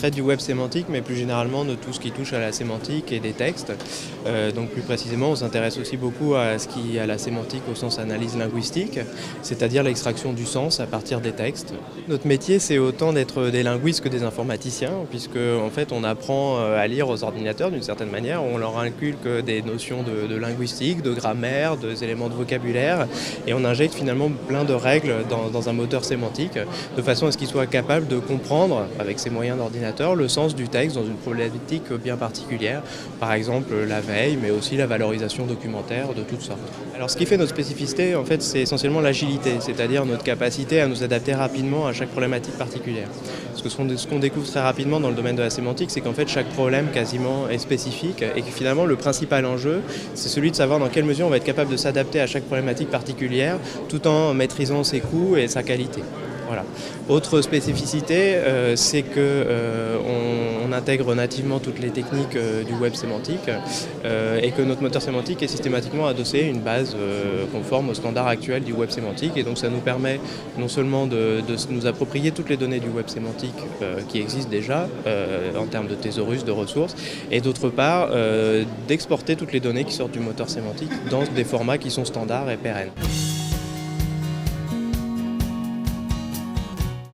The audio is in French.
traite du web sémantique, mais plus généralement de tout ce qui touche à la sémantique et des textes. Donc plus précisément, on s'intéresse aussi beaucoup à ce qui est à la sémantique au sens analyse linguistique, c'est-à-dire l'extraction du sens à partir des textes. Notre métier, c'est autant d'être des linguistes que des informaticiens, puisque en fait, on apprend à lire aux ordinateurs d'une certaine manière. On leur inculque des notions de linguistique, de grammaire, des éléments de vocabulaire, et on injecte finalement plein de règles dans un moteur sémantique, de façon à ce qu'ils soient capables de comprendre, avec ces moyens d'ordinateur, le sens du texte dans une problématique bien particulière, par exemple la veille, mais aussi la valorisation documentaire de toutes sortes. Alors ce qui fait notre spécificité, en fait, c'est essentiellement l'agilité, c'est-à-dire notre capacité à nous adapter rapidement à chaque problématique particulière. Parce que ce qu'on découvre très rapidement dans le domaine de la sémantique, c'est qu'en fait chaque problème quasiment est spécifique et que finalement le principal enjeu, c'est celui de savoir dans quelle mesure on va être capable de s'adapter à chaque problématique particulière tout en maîtrisant ses coûts et sa qualité. Voilà. Autre spécificité, c'est qu'on intègre nativement toutes les techniques du web sémantique et que notre moteur sémantique est systématiquement adossé à une base conforme aux standards actuels du web sémantique. Et donc ça nous permet non seulement de nous approprier toutes les données du web sémantique qui existent déjà en termes de thésaurus, de ressources, et d'autre part d'exporter toutes les données qui sortent du moteur sémantique dans des formats qui sont standards et pérennes.